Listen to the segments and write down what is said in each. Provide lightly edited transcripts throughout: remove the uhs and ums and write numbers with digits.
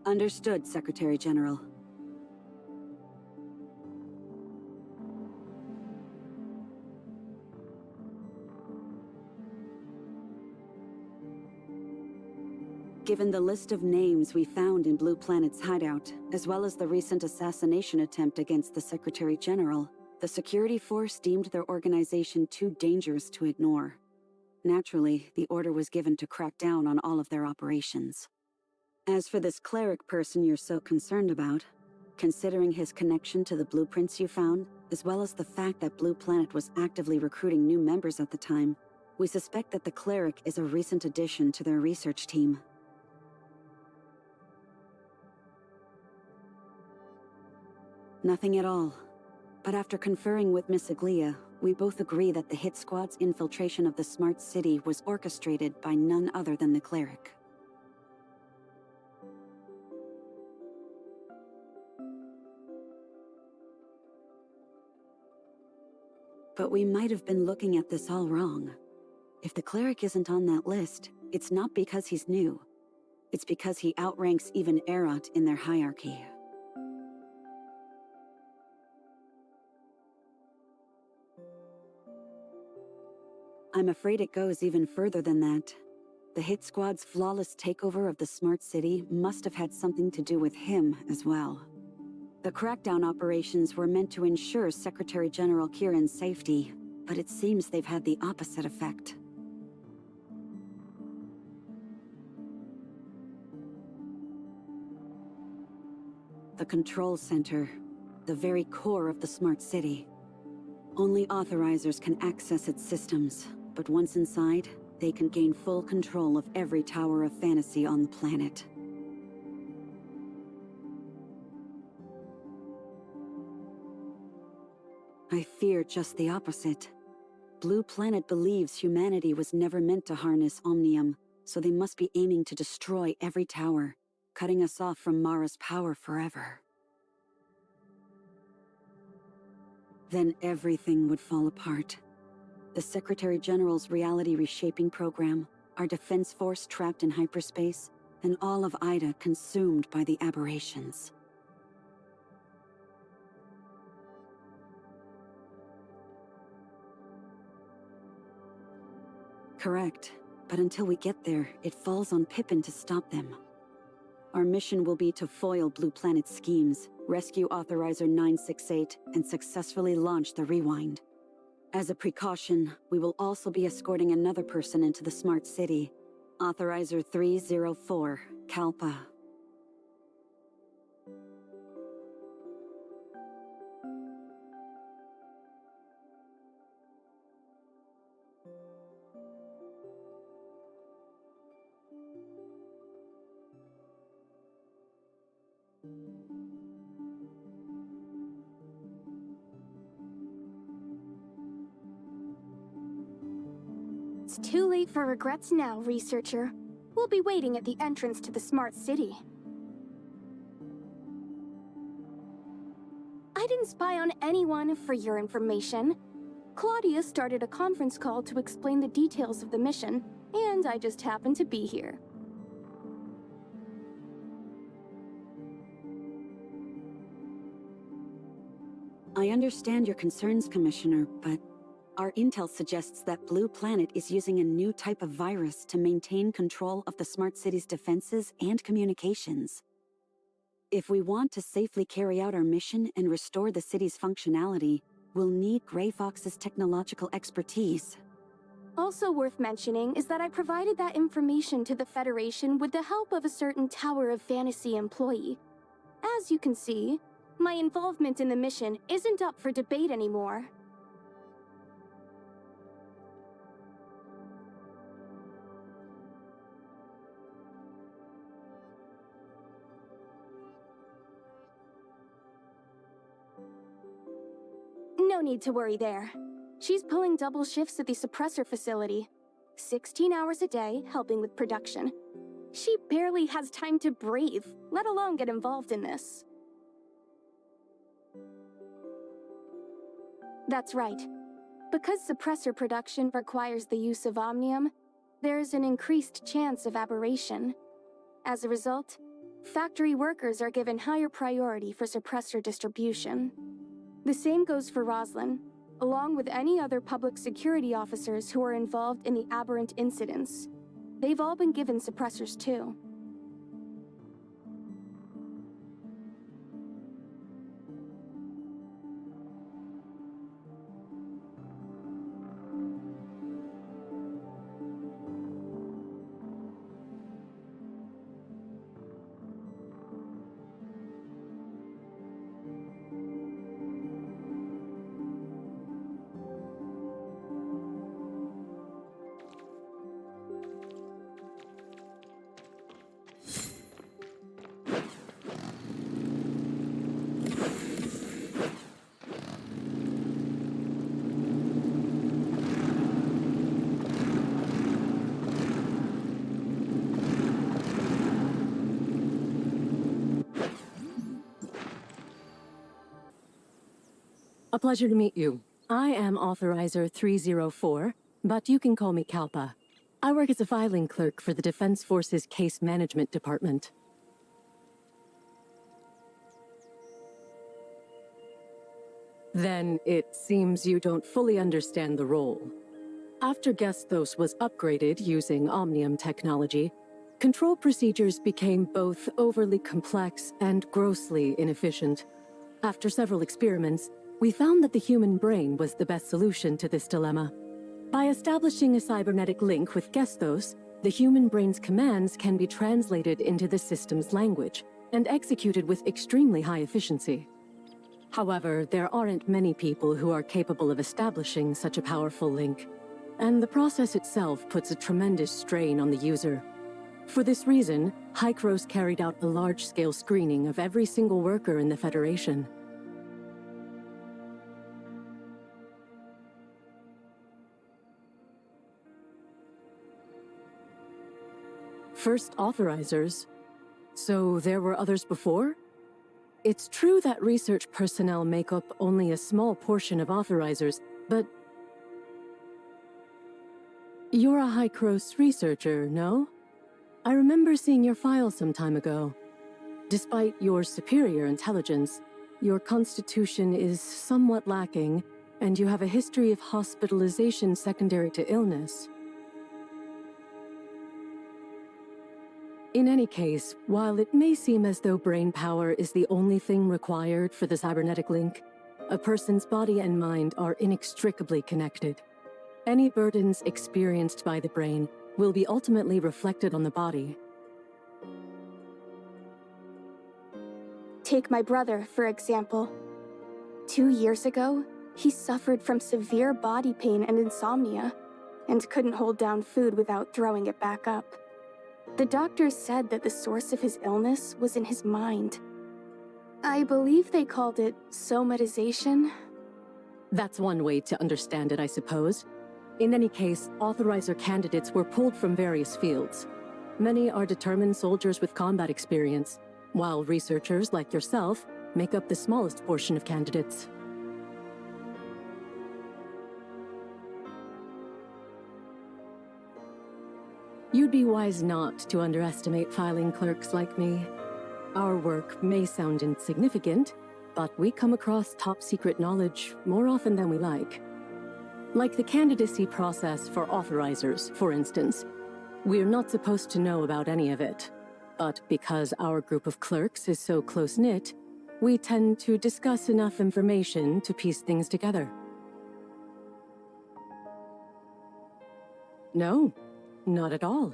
Understood, Secretary General. Given the list of names we found in Blue Planet's hideout, as well as the recent assassination attempt against the Secretary General, the security force deemed their organization too dangerous to ignore. Naturally, the order was given to crack down on all of their operations. As for this cleric person you're so concerned about, considering his connection to the blueprints you found, as well as the fact that Blue Planet was actively recruiting new members at the time, we suspect that the cleric is a recent addition to their research team. Nothing at all. But after conferring with Miss Aglia, we both agree that the hit squad's infiltration of the smart city was orchestrated by none other than the cleric. But we might have been looking at this all wrong. If the cleric isn't on that list, it's not because he's new. It's because he outranks even Erot in their hierarchy. I'm afraid it goes even further than that. The hit squad's flawless takeover of the smart city must have had something to do with him as well. The crackdown operations were meant to ensure Secretary General Kieran's safety, but it seems they've had the opposite effect. The control center, the very core of the smart city. Only authorizers can access its systems, but once inside, they can gain full control of every tower of fantasy on the planet. I fear just the opposite. Blue Planet believes humanity was never meant to harness Omnium, so they must be aiming to destroy every tower, cutting us off from Mara's power forever. Then everything would fall apart. The Secretary General's reality reshaping program, our defense force trapped in hyperspace, and all of Ida consumed by the aberrations. Correct, but until we get there, it falls on Pippin to stop them. Our mission will be to foil Blue Planet's schemes, rescue Authorizer 968, and successfully launch the Rewind. As a precaution, we will also be escorting another person into the smart city, Authorizer 304, Kalpa. It's too late for regrets now, researcher. We'll be waiting at the entrance to the smart city. I didn't spy on anyone, for your information. Claudia started a conference call to explain the details of the mission, and I just happened to be here. I understand your concerns, Commissioner, but our intel suggests that Blue Planet is using a new type of virus to maintain control of the smart city's defenses and communications. If we want to safely carry out our mission and restore the city's functionality, we'll need Grey Fox's technological expertise. Also worth mentioning is that I provided that information to the Federation with the help of a certain Tower of Fantasy employee. As you can see, my involvement in the mission isn't up for debate anymore. No need to worry there. She's pulling double shifts at the suppressor facility. 16 hours a day, helping with production. She barely has time to breathe, let alone get involved in this. That's right. Because suppressor production requires the use of Omnium, there's an increased chance of aberration. As a result, factory workers are given higher priority for suppressor distribution. The same goes for Roslyn, along with any other public security officers who are involved in the aberrant incidents. They've all been given suppressors too. A pleasure to meet you. I am Authorizer 304, but you can call me Kalpa. I work as a filing clerk for the Defense Forces Case Management Department. Then it seems you don't fully understand the role. After Gesthos was upgraded using Omnium technology, control procedures became both overly complex and grossly inefficient. After several experiments, we found that the human brain was the best solution to this dilemma. By establishing a cybernetic link with Gesthos, the human brain's commands can be translated into the system's language and executed with extremely high efficiency. However, there aren't many people who are capable of establishing such a powerful link, and the process itself puts a tremendous strain on the user. For this reason, Hykros carried out a large-scale screening of every single worker in the Federation. First authorizers? So there were others before? It's true that research personnel make up only a small portion of authorizers, but... You're a Hykros researcher, no? I remember seeing your file some time ago. Despite your superior intelligence, your constitution is somewhat lacking, and you have a history of hospitalization secondary to illness. In any case, while it may seem as though brain power is the only thing required for the cybernetic link, a person's body and mind are inextricably connected. Any burdens experienced by the brain will be ultimately reflected on the body. Take my brother, for example. 2 years ago, he suffered from severe body pain and insomnia, and couldn't hold down food without throwing it back up. The doctors said that the source of his illness was in his mind. I believe they called it somatization. That's one way to understand it, I suppose. In any case, authorizer candidates were pulled from various fields. Many are determined soldiers with combat experience, while researchers like yourself make up the smallest portion of candidates. You'd be wise not to underestimate filing clerks like me. Our work may sound insignificant, but we come across top-secret knowledge more often than we like. Like the candidacy process for authorizers, for instance. We're not supposed to know about any of it. But because our group of clerks is so close-knit, we tend to discuss enough information to piece things together. No. Not at all.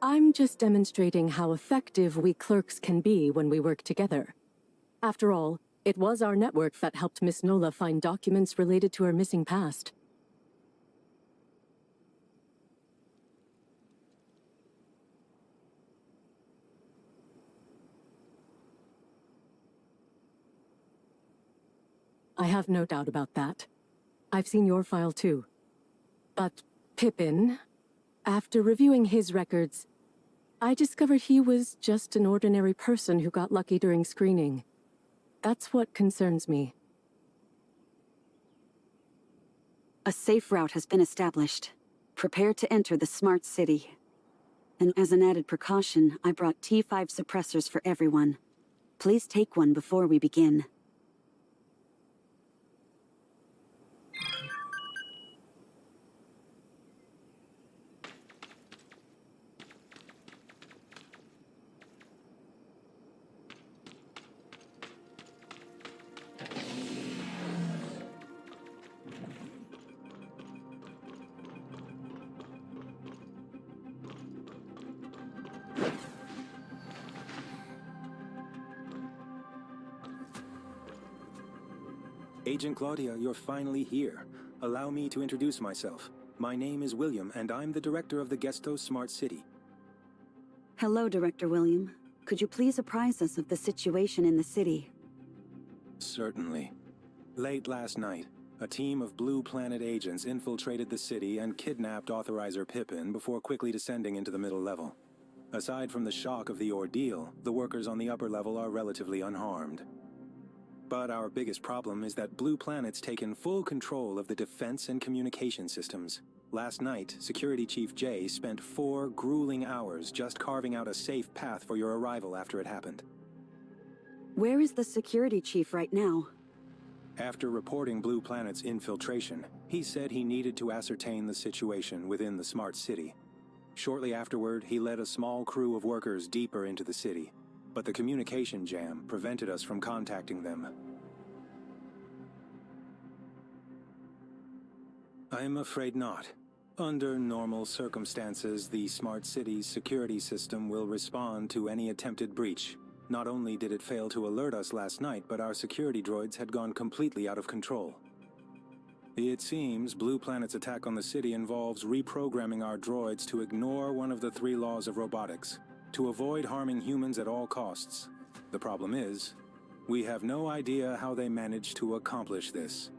I'm just demonstrating how effective we clerks can be when we work together. After all, it was our network that helped Miss Nola find documents related to her missing past. I have no doubt about that. I've seen your file too. But Pippin... After reviewing his records, I discovered he was just an ordinary person who got lucky during screening. That's what concerns me. A safe route has been established. Prepare to enter the smart city. And as an added precaution, I brought T5 suppressors for everyone. Please take one before we begin. Agent Claudia, you're finally here. Allow me to introduce myself. My name is William, and I'm the director of the Gesthos Smart City. Hello, Director William. Could you please apprise us of the situation in the city? Certainly. Late last night, a team of Blue Planet agents infiltrated the city and kidnapped Authorizer Pippin before quickly descending into the middle level. Aside from the shock of the ordeal, the workers on the upper level are relatively unharmed. But our biggest problem is that Blue Planet's taken full control of the defense and communication systems. Last night, Security Chief Jay spent 4 grueling hours just carving out a safe path for your arrival after it happened. Where is the security chief right now? After reporting Blue Planet's infiltration, he said he needed to ascertain the situation within the Smart City. Shortly afterward, he led a small crew of workers deeper into the city. But the communication jam prevented us from contacting them. I'm afraid not. Under normal circumstances, the Smart City's security system will respond to any attempted breach. Not only did it fail to alert us last night, but our security droids had gone completely out of control. It seems Blue Planet's attack on the city involves reprogramming our droids to ignore one of the 3 laws of robotics, to avoid harming humans at all costs. The problem is, we have no idea how they managed to accomplish this.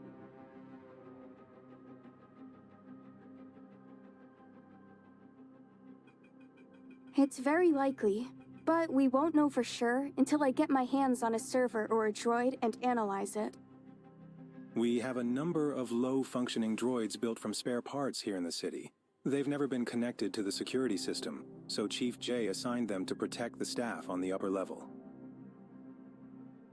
It's very likely, but we won't know for sure until I get my hands on a server or a droid and analyze it. We have a number of low-functioning droids built from spare parts here in the city. They've never been connected to the security system, so Chief Jay assigned them to protect the staff on the upper level.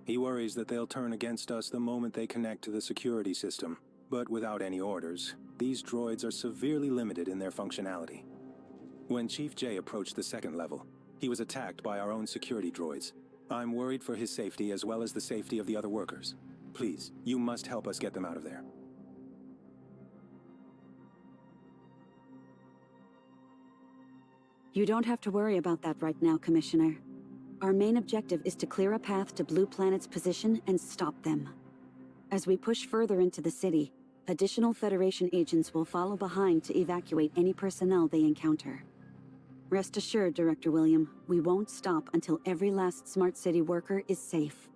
He worries that they'll turn against us the moment they connect to the security system, but without any orders, these droids are severely limited in their functionality. When Chief Jay approached the 2nd level, he was attacked by our own security droids. I'm worried for his safety as well as the safety of the other workers. Please, you must help us get them out of there. You don't have to worry about that right now, Commissioner. Our main objective is to clear a path to Blue Planet's position and stop them. As we push further into the city, additional Federation agents will follow behind to evacuate any personnel they encounter. Rest assured, Director William, we won't stop until every last Smart City worker is safe.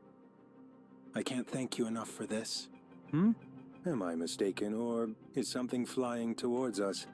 I can't thank you enough for this. Am I mistaken, or is something flying towards us?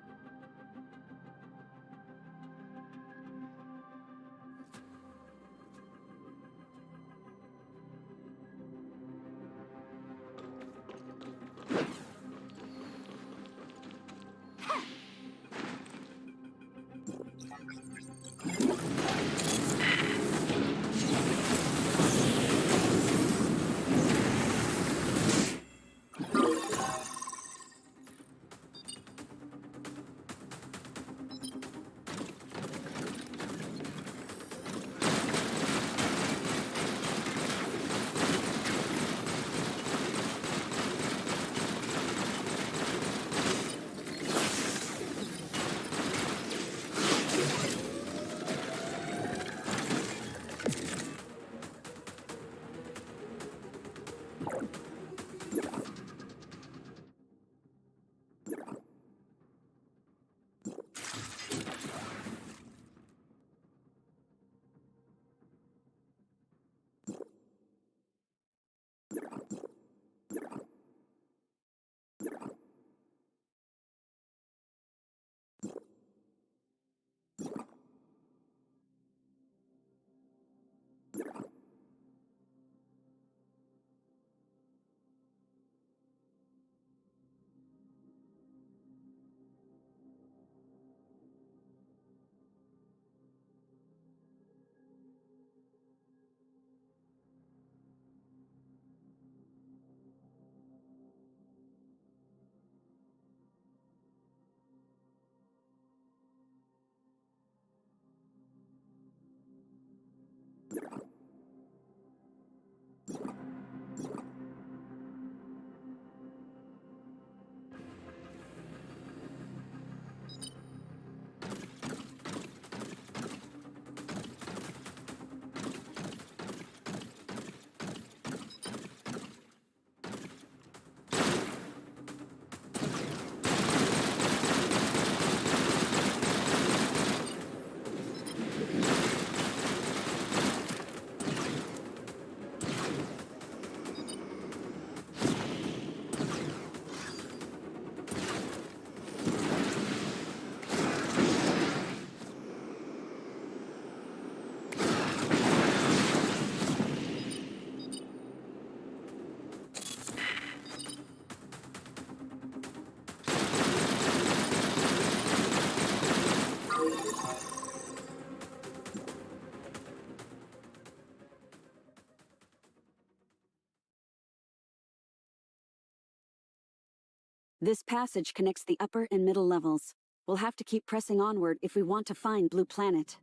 This passage connects the upper and middle levels. We'll have to keep pressing onward if we want to find Blue Planet.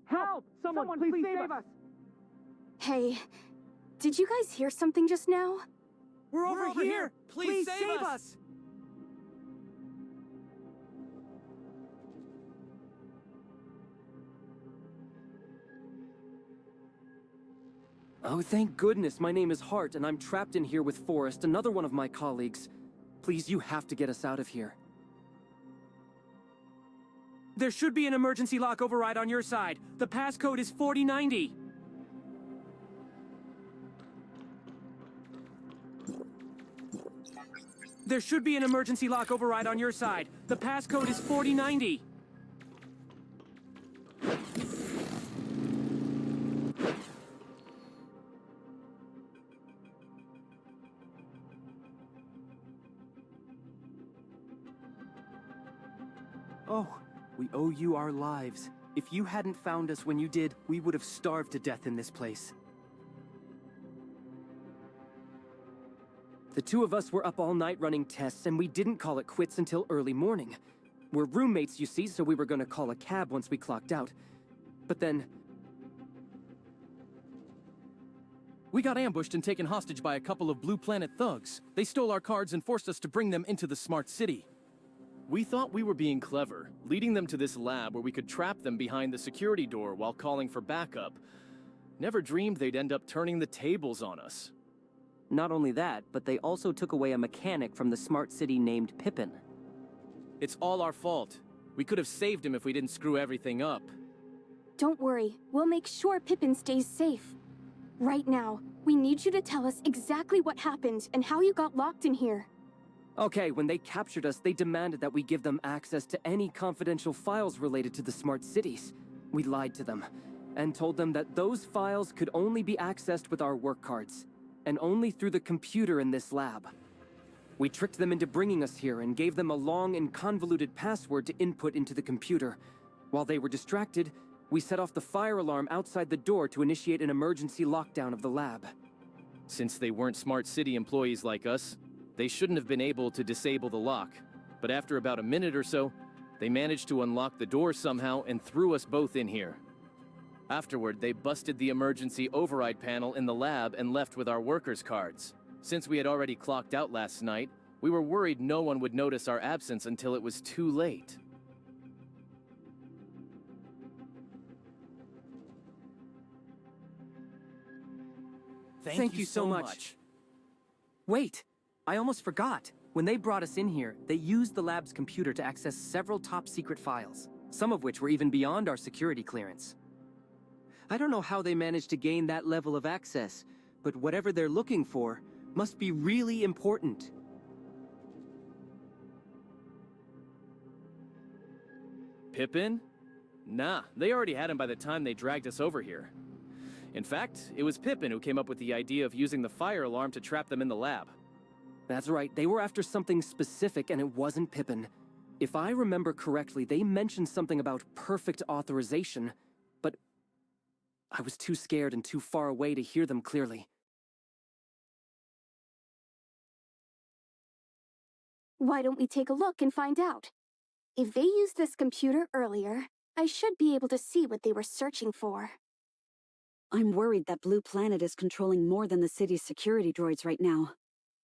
Help! Someone please save us! Hey, did you guys hear something just now? We're over here! Please save us! Oh, thank goodness my name is Hart and I'm trapped in here with Forrest, another one of my colleagues. Please, you have to get us out of here. There should be an emergency lock override on your side. The passcode is 4090. There should be an emergency lock override on your side. The passcode is 4090. Oh, we owe you our lives. If you hadn't found us when you did, we would have starved to death in this place. The two of us were up all night running tests, and we didn't call it quits until early morning. We're roommates, you see, so we were gonna call a cab once we clocked out. But then... we got ambushed and taken hostage by a couple of Blue Planet thugs. They stole our cards and forced us to bring them into the smart city. We thought we were being clever, leading them to this lab where we could trap them behind the security door while calling for backup. Never dreamed they'd end up turning the tables on us. Not only that, but they also took away a mechanic from the smart city named Pippin. It's all our fault. We could have saved him if we didn't screw everything up. Don't worry, we'll make sure Pippin stays safe. Right now, we need you to tell us exactly what happened and how you got locked in here. Okay, when they captured us, they demanded that we give them access to any confidential files related to the smart cities. We lied to them, and told them that those files could only be accessed with our work cards, and only through the computer in this lab. We tricked them into bringing us here and gave them a long and convoluted password to input into the computer. While they were distracted, we set off the fire alarm outside the door to initiate an emergency lockdown of the lab. Since they weren't smart city employees like us, they shouldn't have been able to disable the lock. But after about a minute or so, they managed to unlock the door somehow and threw us both in here. Afterward, they busted the emergency override panel in the lab and left with our workers' cards. Since we had already clocked out last night, we were worried no one would notice our absence until it was too late. Thank you so much. Wait, I almost forgot. When they brought us in here, they used the lab's computer to access several top-secret files, some of which were even beyond our security clearance. I don't know how they managed to gain that level of access, but whatever they're looking for must be really important. Pippin? Nah, they already had him by the time they dragged us over here. In fact, it was Pippin who came up with the idea of using the fire alarm to trap them in the lab. That's right, they were after something specific and it wasn't Pippin. If I remember correctly, they mentioned something about perfect authorization, but I was too scared and too far away to hear them clearly. Why don't we take a look and find out? If they used this computer earlier, I should be able to see what they were searching for. I'm worried that Blue Planet is controlling more than the city's security droids right now.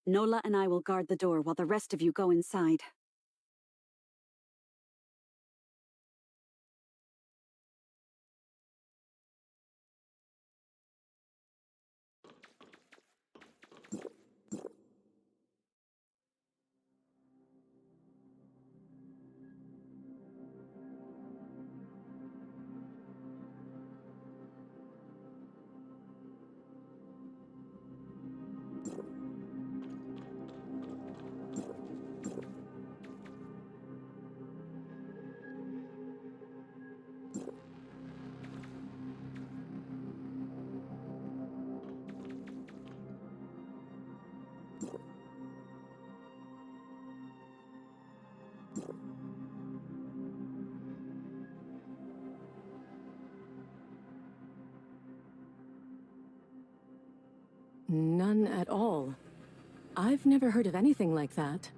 Nola and I will guard the door while the rest of you go inside. None at all. I've never heard of anything like that.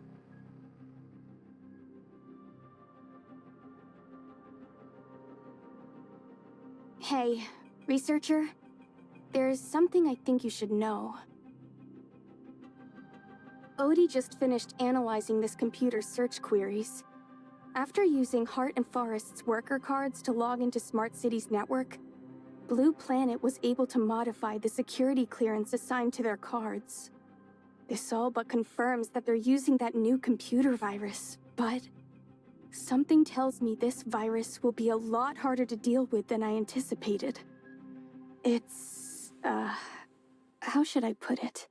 Hey, researcher. There's something I think you should know. Odie just finished analyzing this computer's search queries. After using Hart and Forrest's worker cards to log into Smart City's network, Blue Planet was able to modify the security clearance assigned to their cards. This all but confirms that they're using that new computer virus, but something tells me this virus will be a lot harder to deal with than I anticipated. It's, how should I put it?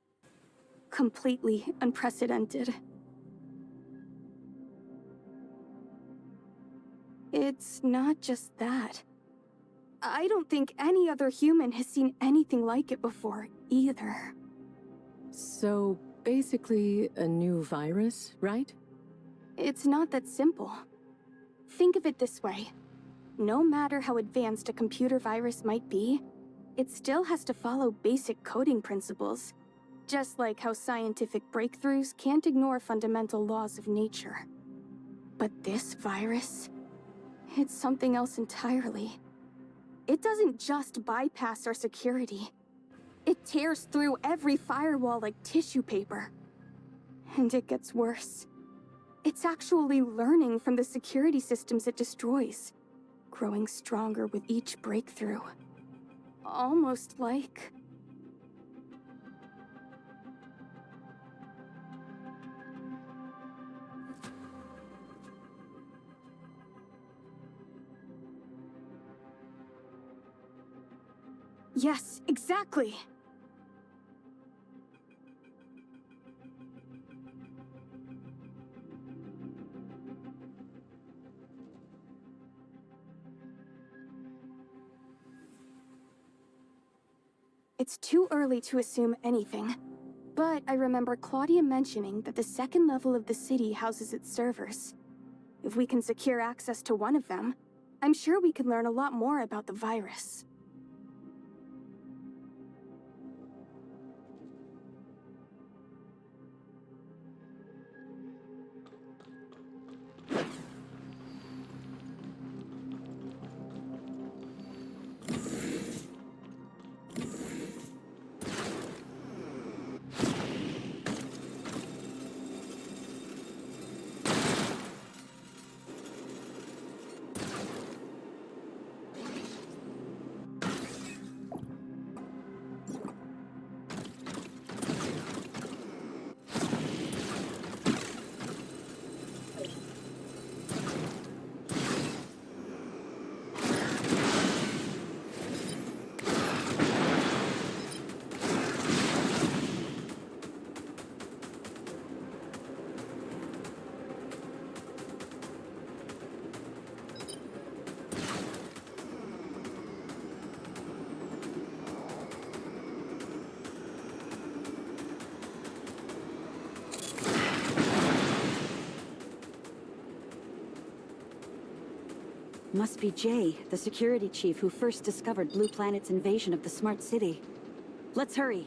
Completely unprecedented. It's not just that. I don't think any other human has seen anything like it before, either. So, basically a new virus, right? It's not that simple. Think of it this way. No matter how advanced a computer virus might be, it still has to follow basic coding principles. Just like how scientific breakthroughs can't ignore fundamental laws of nature. But this virus, it's something else entirely. It doesn't just bypass our security. It tears through every firewall like tissue paper. And it gets worse. It's actually learning from the security systems it destroys, growing stronger with each breakthrough. Almost like... Yes, exactly! It's too early to assume anything, but I remember Claudia mentioning that the second level of the city houses its servers. If we can secure access to one of them, I'm sure we can learn a lot more about the virus. Must be Jay, the security chief who first discovered Blue Planet's invasion of the Smart City. Let's hurry.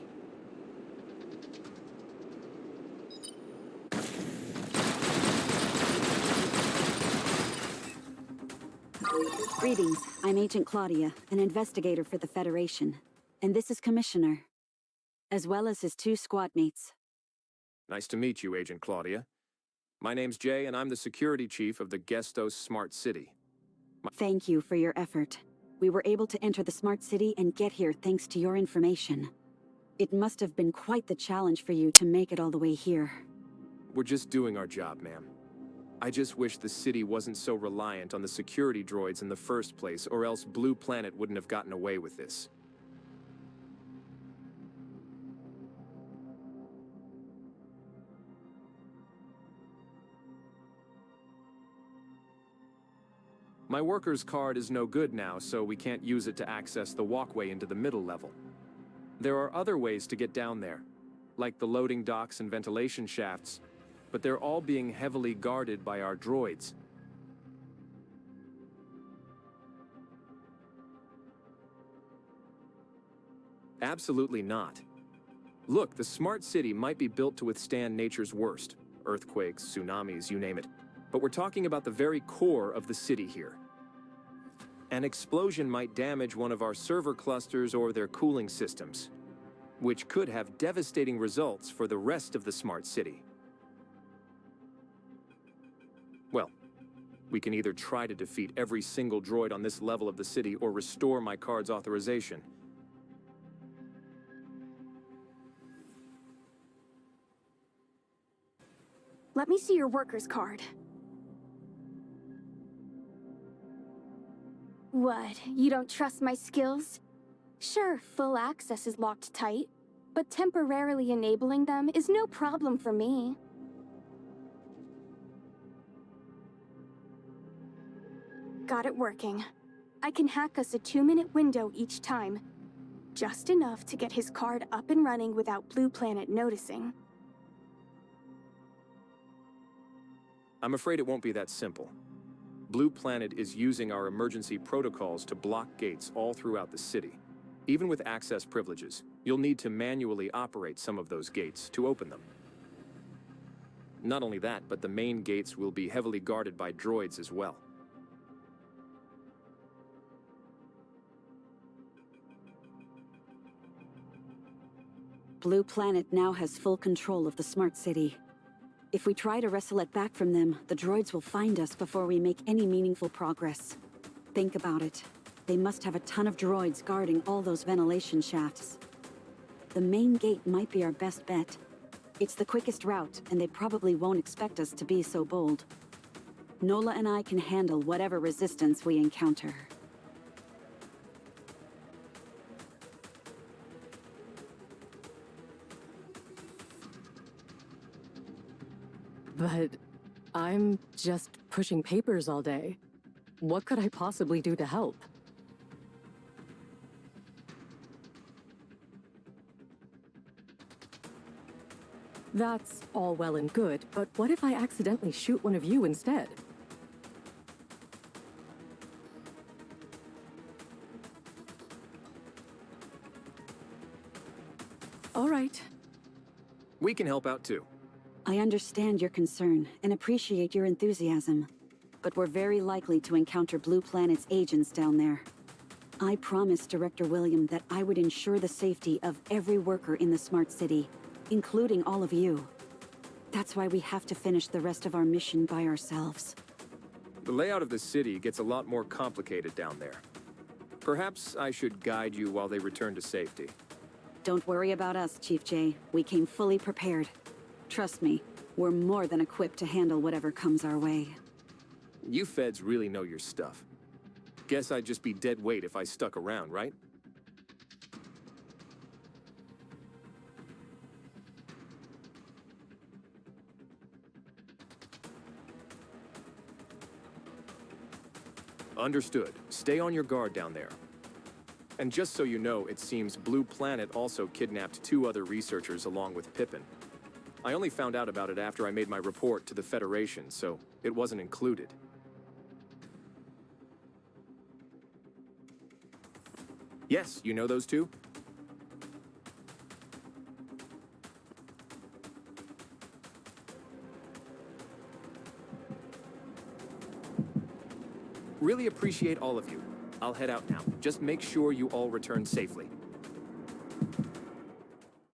Greetings, I'm Agent Claudia, an investigator for the Federation. And this is Commissioner, as well as his two squad mates. Nice to meet you, Agent Claudia. My name's Jay, and I'm the security chief of the Gesthos Smart City. Thank you for your effort. We were able to enter the Smart City and get here thanks to your information. It must have been quite the challenge for you to make it all the way here. We're just doing our job, ma'am. I just wish the city wasn't so reliant on the security droids in the first place, or else Blue Planet wouldn't have gotten away with this. My worker's card is no good now, so we can't use it to access the walkway into the middle level. There are other ways to get down there, like the loading docks and ventilation shafts, but they're all being heavily guarded by our droids. Absolutely not. Look, the Smart City might be built to withstand nature's worst, earthquakes, tsunamis, you name it. But we're talking about the very core of the city here. An explosion might damage one of our server clusters or their cooling systems, which could have devastating results for the rest of the smart city. Well, we can either try to defeat every single droid on this level of the city or restore my card's authorization. Let me see your worker's card. What, you don't trust my skills? Sure, full access is locked tight, but temporarily enabling them is no problem for me. Got it working. I can hack us a 2-minute window each time. Just enough to get his card up and running without Blue Planet noticing. I'm afraid it won't be that simple. Blue Planet is using our emergency protocols to block gates all throughout the city. Even with access privileges, you'll need to manually operate some of those gates to open them. Not only that, but the main gates will be heavily guarded by droids as well. Blue Planet now has full control of the smart city. If we try to wrestle it back from them, the droids will find us before we make any meaningful progress. Think about it. They must have a ton of droids guarding all those ventilation shafts. The main gate might be our best bet. It's the quickest route, and they probably won't expect us to be so bold. Nola and I can handle whatever resistance we encounter. But I'm just pushing papers all day. What could I possibly do to help? That's all well and good, but what if I accidentally shoot one of you instead? All right. We can help out too. I understand your concern and appreciate your enthusiasm, but we're very likely to encounter Blue Planet's agents down there. I promised Director William that I would ensure the safety of every worker in the smart city, including all of you. That's why we have to finish the rest of our mission by ourselves. The layout of the city gets a lot more complicated down there. Perhaps I should guide you while they return to safety. Don't worry about us, Chief J. We came fully prepared. Trust me, we're more than equipped to handle whatever comes our way. You feds really know your stuff. Guess I'd just be dead weight if I stuck around, right? Understood. Stay on your guard down there. And just so you know, it seems Blue Planet also kidnapped 2 other researchers along with Pippin. I only found out about it after I made my report to the Federation, so it wasn't included. Yes, you know those 2? Really appreciate all of you. I'll head out now. Just make sure you all return safely.